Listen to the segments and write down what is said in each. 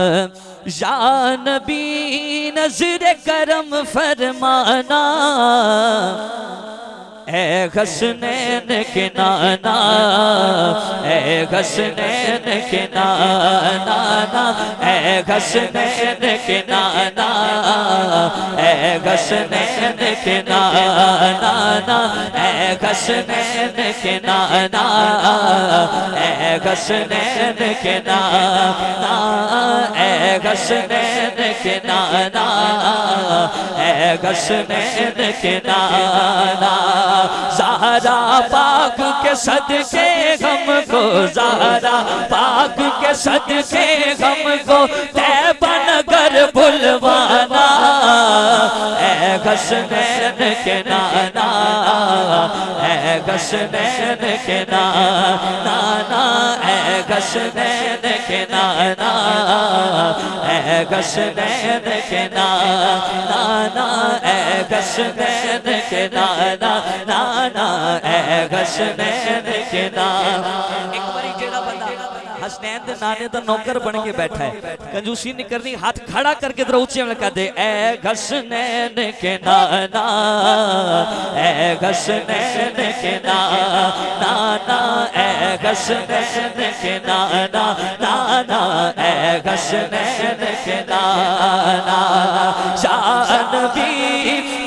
या नबी नज़र करम फरमाना, ए हसनैन के नाना, ए हसनैन के नाना, ए हसनैन के नाना, ए हसनैन के नाना, ए हसनैन के नाना, ए हसनैन के नाना, ए हसनैन के नाना, ए हसनैन के नाना। ज़हरा पाक के सदके हमको, ज़हरा पाक के सदके हमको तैबा नगर बुलवाना, ए हसनैन के नाना, ए हसनैन के नाना, ए हसनैन के नाना, ए हसनैन के नाना, ए हसनैन के नाना, नाना ए हसनैन के नाना। एक बारी जेड़ा बंदा हसनैन दे नाने दा नौकर बन के बैठा है, कंजूसी नहीं करनी, हाथ खड़ा करके जरा ऊंचे में कह दे, ए हसनैन के नाना, ए हसनैन के नाना, ए हसनैन के नाना, नाना ए हसनैन के नाना। शाह नबी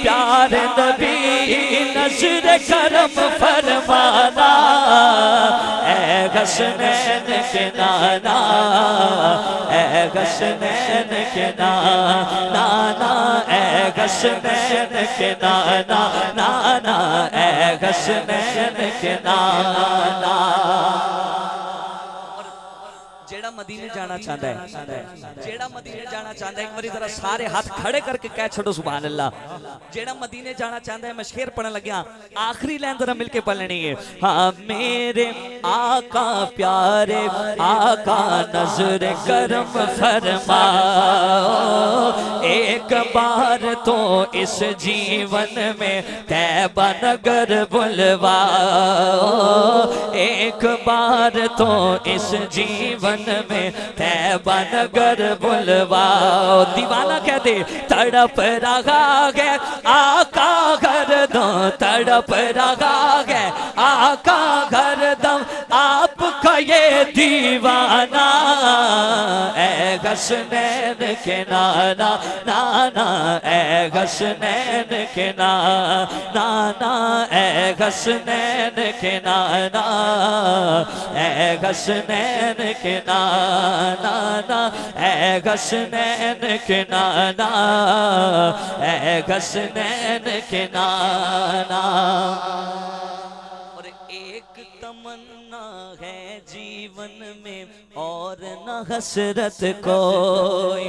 प्यार नबी नज़र करम फरमाना, ए हसनैन के नाना, ए हसनैन के नाना, ए हसनैन के नाना, नाना ए हसनैन के नाना। जेड़ा मदीने जाना चाहता है, जेड़ा मदीने जाना चाहता है, एक बारी जरा सारे हाथ खड़े करके कह छोड़ो सुभान अल्लाह। जेड़ा मदीने जाना चाहता है, मैं शेर पढ़ने लग्या, आखिरी लाइन जरा मिलके पढ़नी है। हाँ मेरे आका प्यारे आका नजर करम फरमाओ, एक बार तो इस जीवन में तैबा नगर बुलवाओ, एक बार तो इस जीवन में तैबा नगर बुलवाओ। दीवाना कह दे तड़प रहा है आका घर दो, तड़प रहा है आका घर दम, आपका ये दीवाना, ए हसनैन के नाना, नाना ए हसनैन के नाना, ए हसनैन के नाना, ए हसनैन के नाना, ए हसनैन के नाना, ए हसनैन के नाना। और एक तमन्ना है जीवन में और न हसरत कोई,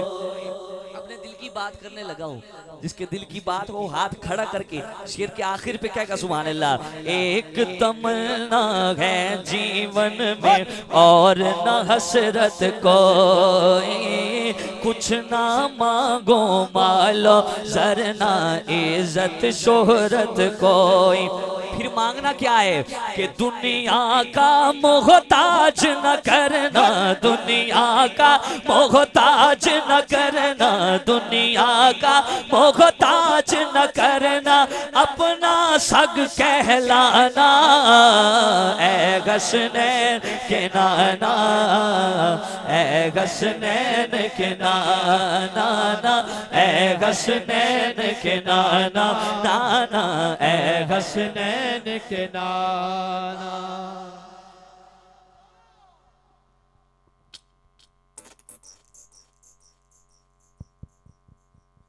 अपने दिल की बात करने लगा हूँ, जिसके दिल की बात हो हाथ खड़ा करके शेर के आखिर पे क्या सुभान अल्लाह। एक तमन्ना है जीवन में और न हसरत कोई, कुछ ना मांगो मालो जरना इज्जत शोहरत कोई। फिर मांगना क्या है कि दुनिया का मोहताज न करना, दुनिया का मोहताज न करना, दुनिया का मोहताज न करना, अपना सग कहलाना, ए हसनैन के नाना, ए हसनैन के नाना, ए हसनैन के नाना, नाना ए हसनैन के नाना।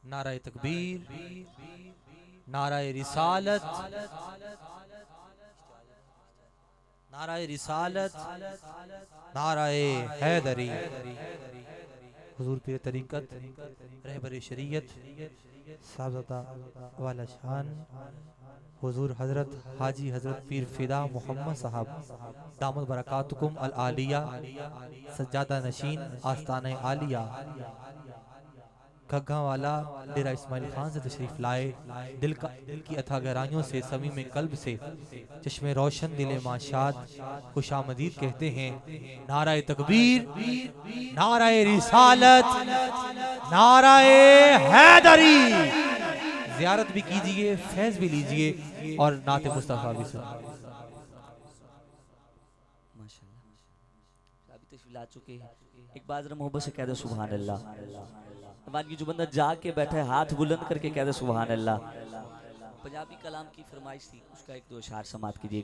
नाराए तकबीर, नाराए रिसालत, नाराए रिसालत, नाराए हैदरी। हुजूर पीर तरीक़त रहबर शरीयत साहबज़ादा वाला शान हुजूर हजरत हाजी हजरत पीर फिदा मोहम्मद साहब दामद बरकातुकुम अल आलिया सज्जादा नशीन आस्ताने आलिया घग्गा वाला डेरा इस्माइल खान से तशरीफ लाए। दिल की अथा गहराइयों से, समीम कल्ब से, चश्मे रोशन दिल माशाद खुशामदीद कहते हैं। नाराए तकबीर, नाराए रिसालत, नाराए हैदरी। ज़ियारत भी कीजिए, फैज़ भी लीजिए और नाते मुस्तफ़ा भी सुनिए। माशाल्लाह अभी तशरीफ ला चुके हैं। एक बार जरा मोहब्बत से कह दे सुभान अल्लाह। मान की जो बंदा जाग के बैठा है हाथ बुलंद करके कह दे सुभान अल्लाह। पंजाबी कलाम की फरमाइश थी, उसका एक दो अशार समात कीजिए।